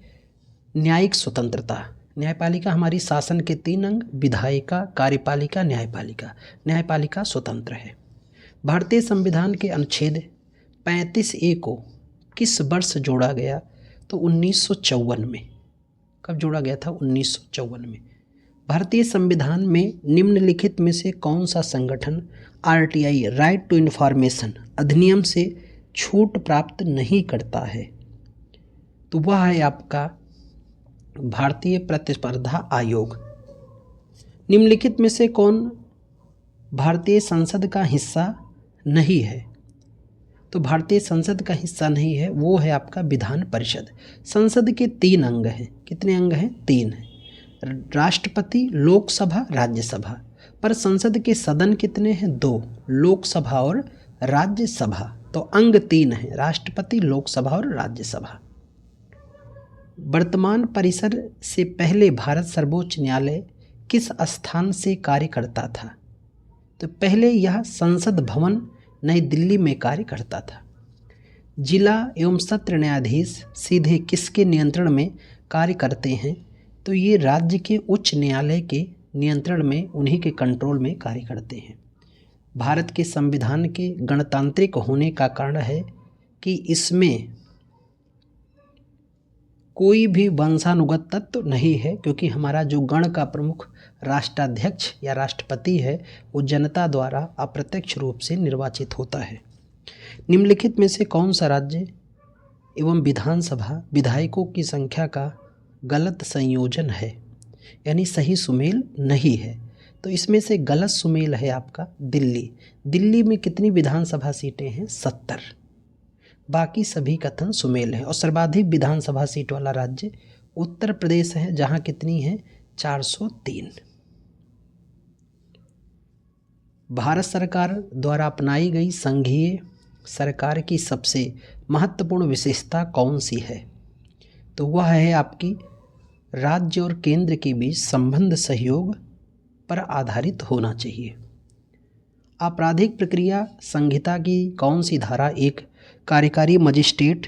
न्यायिक स्वतंत्रता। न्यायपालिका हमारी शासन के 3 अंग, विधायिका, कार्यपालिका, न्यायपालिका। न्यायपालिका स्वतंत्र है। भारतीय संविधान के अनुच्छेद 35A को किस वर्ष जोड़ा गया? तो 1954 में। कब जोड़ा गया था? 1954 में। भारतीय संविधान में निम्नलिखित में से कौन सा संगठन RTI राइट टू इन्फॉर्मेशन अधिनियम से छूट प्राप्त नहीं करता है? तो वह है आपका भारतीय प्रतिस्पर्धा आयोग। निम्नलिखित में से कौन भारतीय संसद का हिस्सा नहीं है। तो भारतीय संसद का हिस्सा नहीं है, वो है आपका विधान परिषद। संसद के 3 अंग हैं। कितने अंग हैं? 3 हैं। राष्ट्रपति, लोकसभा, राज्यसभा। पर संसद के सदन कितने हैं? 2, लोकसभा और राज्यसभा। तो अंग 3 हैं, राष्ट्रपति, लोकसभा और राज्यसभा। वर्तमान परिसर से पहले भारत सर्वोच्च न्यायालय किस स्थान से कार्य करता था? तो पहले यह संसद भवन नई दिल्ली में कार्य करता था। जिला एवं सत्र न्यायाधीश सीधे किसके नियंत्रण में कार्य करते हैं? तो ये राज्य के उच्च न्यायालय के नियंत्रण में, उन्हीं के कंट्रोल में कार्य करते हैं। भारत के संविधान के गणतांत्रिक होने का कारण है कि इसमें कोई भी वंशानुगत तत्व नहीं है, क्योंकि हमारा जो गण का प्रमुख राष्ट्राध्यक्ष या राष्ट्रपति है वो जनता द्वारा अप्रत्यक्ष रूप से निर्वाचित होता है। निम्नलिखित में से कौन सा राज्य एवं विधानसभा विधायकों की संख्या का गलत संयोजन है, यानी सही सुमेल नहीं है? तो इसमें से गलत सुमेल है आपका दिल्ली। दिल्ली में कितनी विधानसभा सीटें हैं? 70। बाकी सभी कथन सुमेल है। और सर्वाधिक विधानसभा सीट वाला राज्य उत्तर प्रदेश है, जहां कितनी है? 403। भारत सरकार द्वारा अपनाई गई संघीय सरकार की सबसे महत्वपूर्ण विशेषता कौन सी है? तो वह है आपकी राज्य और केंद्र के बीच संबंध सहयोग पर आधारित होना चाहिए। आपराधिक प्रक्रिया संहिता की कौन सी धारा एक कार्यकारी मजिस्ट्रेट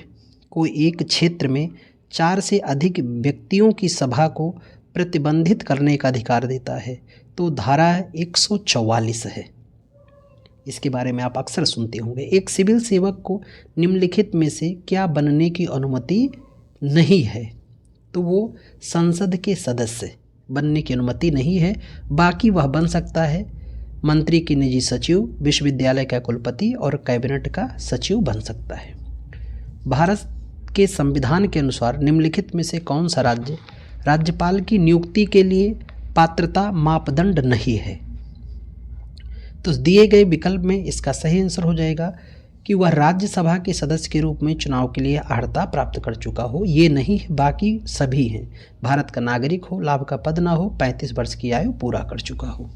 को एक क्षेत्र में 4 से अधिक व्यक्तियों की सभा को प्रतिबंधित करने का अधिकार देता है? तो धारा 144 है। इसके बारे में आप अक्सर सुनते होंगे। एक सिविल सेवक को निम्नलिखित में से क्या बनने की अनुमति नहीं है? तो वो संसद के सदस्य बनने की अनुमति नहीं है। बाकी वह बन सकता है मंत्री की निजी सचिव, विश्वविद्यालय का कुलपति और कैबिनेट का सचिव बन सकता है। भारत के संविधान के अनुसार निम्नलिखित में से कौन सा राज्य राज्यपाल की नियुक्ति के लिए पात्रता मापदंड नहीं है? तो दिए गए विकल्प में इसका सही आंसर हो जाएगा कि वह राज्यसभा के सदस्य के रूप में चुनाव के लिए अर्हता प्राप्त कर चुका हो। ये नहीं है, बाकी सभी हैं। भारत का नागरिक हो, लाभ का पद ना हो, 35 वर्ष की आयु पूरा कर चुका हो।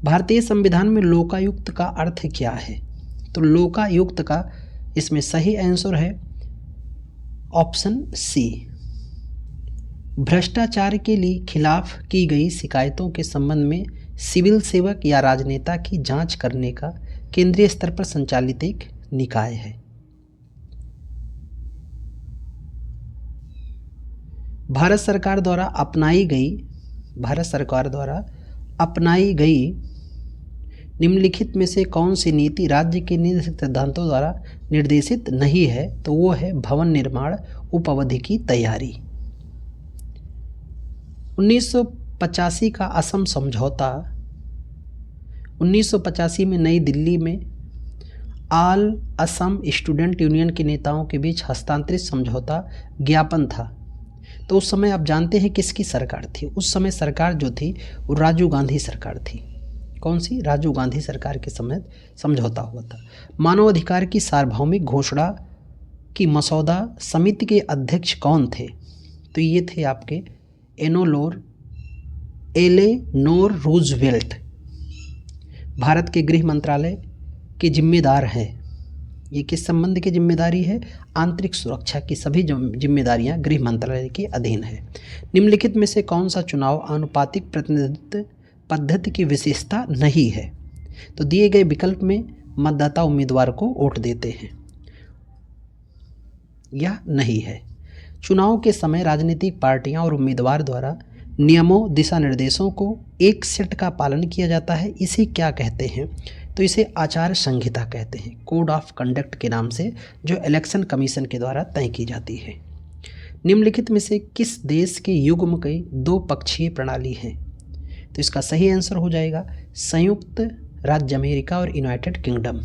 भारतीय संविधान में लोकायुक्त का अर्थ क्या है? तो लोकायुक्त का इसमें सही आंसर है ऑप्शन सी। भ्रष्टाचार के लिए खिलाफ की गई शिकायतों के संबंध में सिविल सेवक या राजनेता की जांच करने का केंद्रीय स्तर पर संचालित एक निकाय है। भारत सरकार द्वारा अपनाई गई निम्नलिखित में से कौन सी नीति राज्य के नीति सिद्धांतों द्वारा निर्देशित नहीं है? तो वो है भवन निर्माण उपावधि की तैयारी। 1985 का असम समझौता 1985 में नई दिल्ली में ऑल असम स्टूडेंट यूनियन के नेताओं के बीच हस्तांतरित समझौता ज्ञापन था। तो उस समय आप जानते हैं किसकी सरकार थी? उस समय सरकार जो थी वो राजीव गांधी सरकार थी। कौन सी? राजीव गांधी सरकार के समय समझौता हुआ था। मानवाधिकार की सार्वभौमिक घोषणा की मसौदा समिति के अध्यक्ष कौन थे? तो ये थे आपके एलेनोर रूजवेल्ट। भारत के गृह मंत्रालय के जिम्मेदार हैं। ये किस संबंध की जिम्मेदारी है? आंतरिक सुरक्षा की सभी जिम्मेदारियां गृह मंत्रालय के अधीन है। निम्नलिखित में से कौन सा चुनाव आनुपातिक प्रतिनिधित्व पद्धति की विशेषता नहीं है? तो दिए गए विकल्प में मतदाता उम्मीदवार को वोट देते हैं, यह नहीं है। चुनाव के समय राजनीतिक पार्टियां और उम्मीदवार द्वारा नियमों दिशा निर्देशों को एक सेट का पालन किया जाता है। इसे क्या कहते हैं? तो इसे आचार संहिता कहते हैं, कोड ऑफ कंडक्ट के नाम से, जो इलेक्शन कमीशन के द्वारा तय की जाती है। निम्नलिखित में से किस देश के युग्म की 2 पक्षीय प्रणाली है? तो इसका सही आंसर हो जाएगा संयुक्त राज्य अमेरिका और यूनाइटेड किंगडम।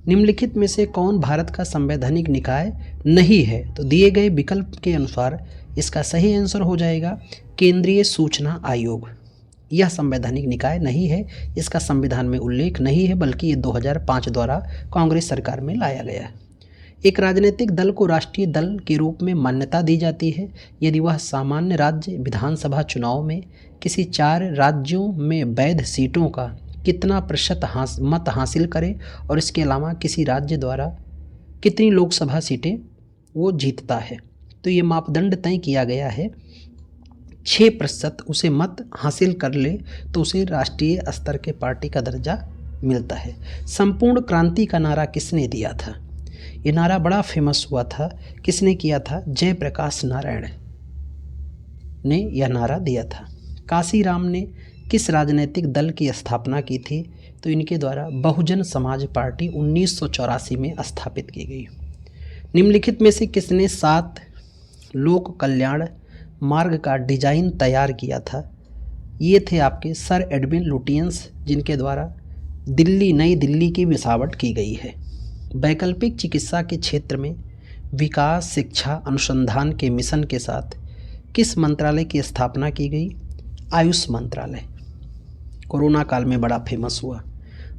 निम्नलिखित में से कौन भारत का संवैधानिक निकाय नहीं है? तो दिए गए विकल्प के अनुसार इसका सही आंसर हो जाएगा केंद्रीय सूचना आयोग। यह संवैधानिक निकाय नहीं है, इसका संविधान में उल्लेख नहीं है, बल्कि ये 2005 द्वारा कांग्रेस सरकार में लाया गया है। एक राजनीतिक दल को राष्ट्रीय दल के रूप में मान्यता दी जाती है यदि वह सामान्य राज्य विधानसभा चुनाव में किसी 4 राज्यों में वैध सीटों का कितना प्रतिशत मत हासिल करे और इसके अलावा किसी राज्य द्वारा कितनी लोकसभा सीटें वो जीतता है। तो ये मापदंड तय किया गया है, 6% उसे मत हासिल कर ले तो उसे राष्ट्रीय स्तर के पार्टी का दर्जा मिलता है। संपूर्ण क्रांति का नारा किसने दिया था? ये नारा बड़ा फेमस हुआ था। किसने किया था? जयप्रकाश नारायण ने यह नारा दिया था। काशीराम ने किस राजनीतिक दल की स्थापना की थी? तो इनके द्वारा बहुजन समाज पार्टी 1984 में स्थापित की गई। निम्नलिखित में से किसने 7 लोक कल्याण मार्ग का डिजाइन तैयार किया था? ये थे आपके सर एडविन लुटियंस, जिनके द्वारा नई दिल्ली की बसावट की गई है। वैकल्पिक चिकित्सा के क्षेत्र में विकास, शिक्षा, अनुसंधान के मिशन के साथ किस मंत्रालय की स्थापना की गई? आयुष मंत्रालय। कोरोना काल में बड़ा फेमस हुआ।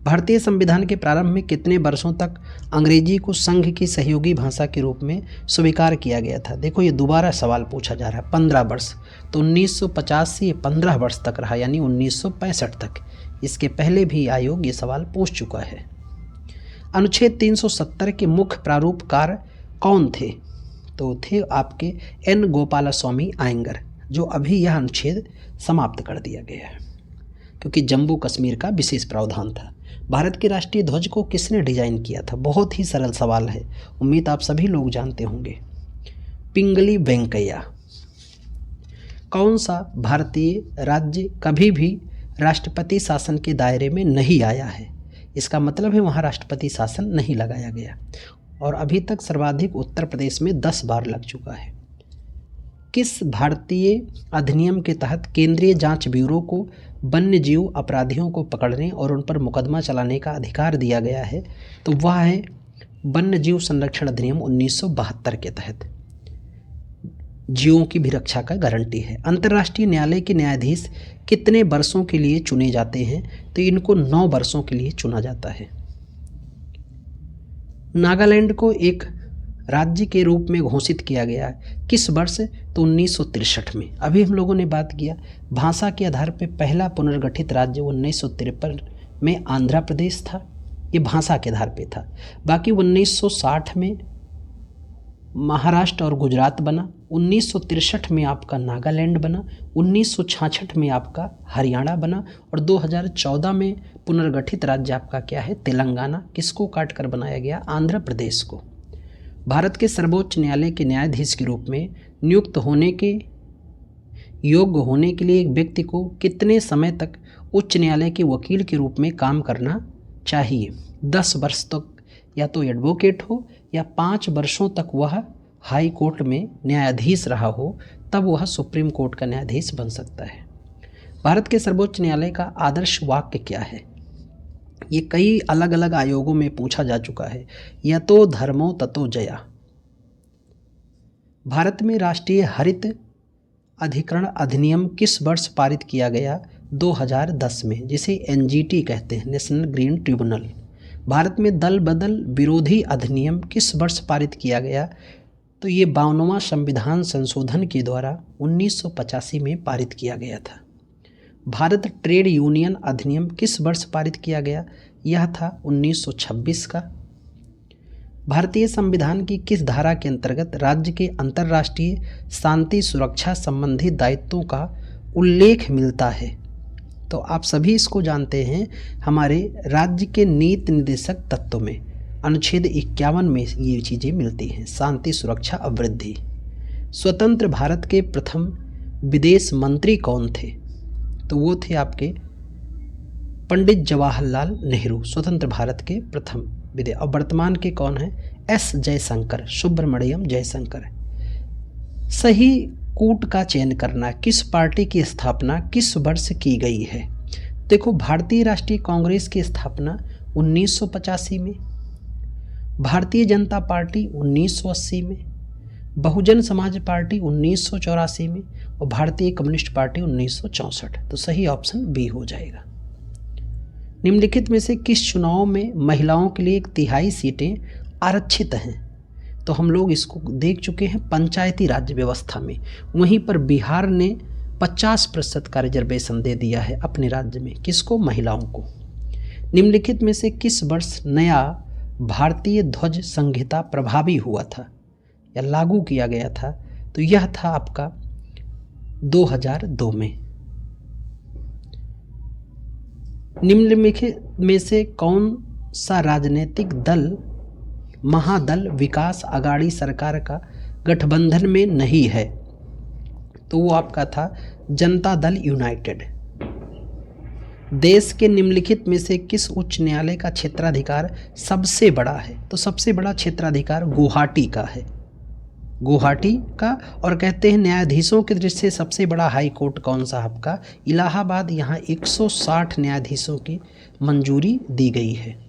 भारतीय संविधान के प्रारंभ में कितने वर्षों तक अंग्रेजी को संघ की सहयोगी भाषा के रूप में स्वीकार किया गया था? देखो ये दोबारा सवाल पूछा जा रहा है। 15 वर्ष। तो 1950 से 15 वर्ष तक रहा, यानी 1965 तक। इसके पहले भी आयोग ये सवाल पूछ चुका है। अनुच्छेद 370 के मुख्य प्रारूपकार कौन थे? तो थे आपके एन गोपालस्वामी आयंगर, जो अभी यह अनुच्छेद समाप्त कर दिया गया है क्योंकि जम्मू कश्मीर का विशेष प्रावधान था। भारत के राष्ट्रीय ध्वज को किसने डिजाइन किया था? बहुत ही सरल सवाल है, उम्मीद आप सभी लोग जानते होंगे। पिंगली वेंकैया। कौन सा भारतीय राज्य कभी भी राष्ट्रपति शासन के दायरे में नहीं आया है? इसका मतलब है वहाँ राष्ट्रपति शासन नहीं लगाया गया, और अभी तक सर्वाधिक उत्तर प्रदेश में 10 बार लग चुका है। किस भारतीय अधिनियम के तहत केंद्रीय जांच ब्यूरो को वन्य जीव अपराधियों को पकड़ने और उन पर मुकदमा चलाने का अधिकार दिया गया है? तो वह है वन्य जीव संरक्षण अधिनियम 1972 के तहत जीवों की भी रक्षा का गारंटी है। अंतर्राष्ट्रीय न्यायालय के न्यायाधीश कितने वर्षों के लिए चुने जाते हैं? तो इनको 9 वर्षों के लिए चुना जाता है। नागालैंड को एक राज्य के रूप में घोषित किया गया किस वर्ष? तो 1963 में। अभी हम लोगों ने बात किया भाषा के आधार पर पहला पुनर्गठित राज्य 1953 में आंध्र प्रदेश था, ये भाषा के आधार पे था। बाकी 1960 में महाराष्ट्र और गुजरात बना, 1963 में आपका नागालैंड बना, 1966 में आपका हरियाणा बना, और 2014 में पुनर्गठित राज्य आपका क्या है? तेलंगाना। किसको काट कर बनाया गया? आंध्र प्रदेश को। भारत के सर्वोच्च न्यायालय के न्यायाधीश के रूप में नियुक्त होने के योग्य होने के लिए एक व्यक्ति को कितने समय तक उच्च न्यायालय के वकील के रूप में काम करना चाहिए? 10 वर्ष तक या तो एडवोकेट हो, या 5 वर्षों तक वह हाई कोर्ट में न्यायाधीश रहा हो, तब वह सुप्रीम कोर्ट का न्यायाधीश बन सकता है। भारत के सर्वोच्च न्यायालय का आदर्श वाक्य क्या है? ये कई अलग अलग आयोगों में पूछा जा चुका है। यतो धर्मो ततो जया। भारत में राष्ट्रीय हरित अधिकरण अधिनियम किस वर्ष पारित किया गया? 2010 में, जिसे एनजीटी कहते हैं, नेशनल ग्रीन ट्रिब्यूनल। भारत में दल बदल विरोधी अधिनियम किस वर्ष पारित किया गया? तो ये 52वां संविधान संशोधन के द्वारा 1985 में पारित किया गया था। भारत ट्रेड यूनियन अधिनियम किस वर्ष पारित किया गया? यह था 1926 का। भारतीय संविधान की किस धारा के अंतर्गत राज्य के अंतर्राष्ट्रीय शांति सुरक्षा संबंधी दायित्वों का उल्लेख मिलता है? तो आप सभी इसको जानते हैं, हमारे राज्य के नीति निर्देशक तत्व में अनुच्छेद 51 में ये चीज़ें मिलती हैं। शांति सुरक्षा अवृद्धि। स्वतंत्र भारत के प्रथम विदेश मंत्री कौन थे? तो वो थे आपके पंडित जवाहरलाल नेहरू, स्वतंत्र भारत के प्रथम विदेश। और वर्तमान के कौन हैं? एस जयशंकर, सुब्रमण्यम जयशंकर। सही कूट का चयन करना। किस पार्टी की स्थापना किस वर्ष की गई है? देखो, भारतीय राष्ट्रीय कांग्रेस की स्थापना 1985 में, भारतीय जनता पार्टी 1980 में, बहुजन समाज पार्टी 1984 में और भारतीय कम्युनिस्ट पार्टी 1964। तो सही ऑप्शन बी हो जाएगा। निम्नलिखित में से किस चुनाव में महिलाओं के लिए 1/3 सीटें आरक्षित हैं? तो हम लोग इसको देख चुके हैं पंचायती राज व्यवस्था में। वहीं पर बिहार ने 50% का रिजर्वेशन दे दिया है अपने राज्य में। किसको? महिलाओं को। निम्नलिखित में से किस वर्ष नया भारतीय ध्वज संहिता प्रभावी हुआ था या लागू किया गया था? तो यह था आपका 2002 में। निम्नलिखित में से कौन सा राजनीतिक दल महादल विकास अघाड़ी सरकार का गठबंधन में नहीं है? तो वो आपका था जनता दल यूनाइटेड। देश के निम्नलिखित में से किस उच्च न्यायालय का क्षेत्राधिकार सबसे बड़ा है? तो सबसे बड़ा क्षेत्राधिकार गुवाहाटी का है, गुवाहाटी का। और कहते हैं न्यायाधीशों की दृष्टि से सबसे बड़ा हाई कोर्ट कौन सा? आपका इलाहाबाद। यहाँ 160 न्यायाधीशों की मंजूरी दी गई है।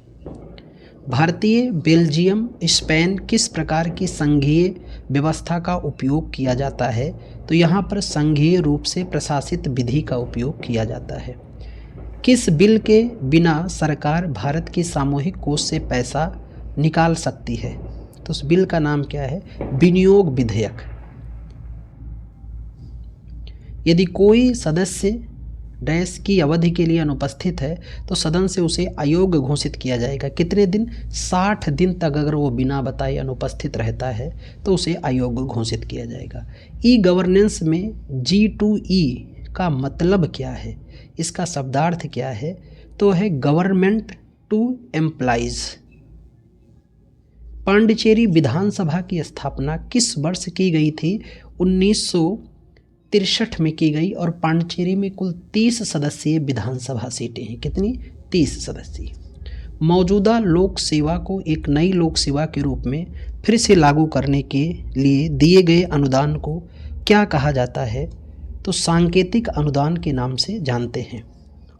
भारतीय, बेल्जियम, स्पेन किस प्रकार की संघीय व्यवस्था का उपयोग किया जाता है? तो यहाँ पर संघीय रूप से प्रशासित विधि का उपयोग किया जाता है। किस बिल के बिना सरकार भारत की सामूहिक कोष से पैसा निकाल सकती है? तो उस बिल का नाम क्या है? विनियोग विधेयक। यदि कोई सदस्य डैश की अवधि के लिए अनुपस्थित है तो सदन से उसे अयोग्य घोषित किया जाएगा। कितने दिन? 60 दिन तक अगर वो बिना बताए अनुपस्थित रहता है तो उसे अयोग्य घोषित किया जाएगा। ई गवर्नेंस में G2E का मतलब क्या है? इसका शब्दार्थ क्या है? तो है गवर्नमेंट टू एम्प्लॉइज। पांडिचेरी विधानसभा की स्थापना किस वर्ष की गई थी? 1963 में की गई। और पांडिचेरी में कुल 30 सदस्यीय विधानसभा सीटें हैं। कितनी? 30 सदस्यीय। मौजूदा लोक सेवा को एक नई लोक सेवा के रूप में फिर से लागू करने के लिए दिए गए अनुदान को क्या कहा जाता है? तो सांकेतिक अनुदान के नाम से जानते हैं।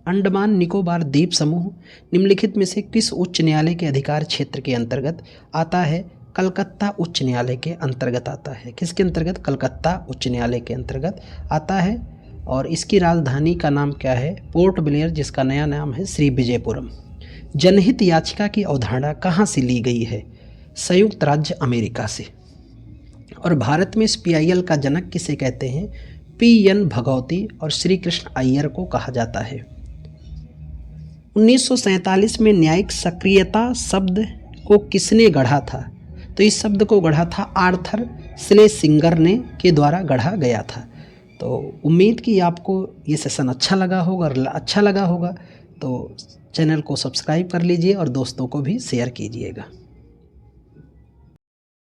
अंडमान निकोबार द्वीप समूह निम्नलिखित में से किस उच्च न्यायालय के अधिकार क्षेत्र के अंतर्गत आता है? कलकत्ता उच्च न्यायालय के अंतर्गत आता है। किसके अंतर्गत? कलकत्ता उच्च न्यायालय के अंतर्गत आता है। और इसकी राजधानी का नाम क्या है? पोर्ट ब्लेयर, जिसका नया नाम है श्री विजयपुरम। जनहित याचिका की अवधारणा कहाँ से ली गई है? संयुक्त राज्य अमेरिका से। और भारत में इस PIL का जनक किसे कहते हैं? PN भगवती और श्री कृष्ण अय्यर को कहा जाता है। 1947 में न्यायिक सक्रियता शब्द को किसने गढ़ा था? तो इस शब्द को गढ़ा था आर्थर श्लेसिंगर ने के द्वारा गढ़ा गया था। तो उम्मीद कि आपको ये सेशन अच्छा लगा होगा तो चैनल को सब्सक्राइब कर लीजिए और दोस्तों को भी शेयर कीजिएगा।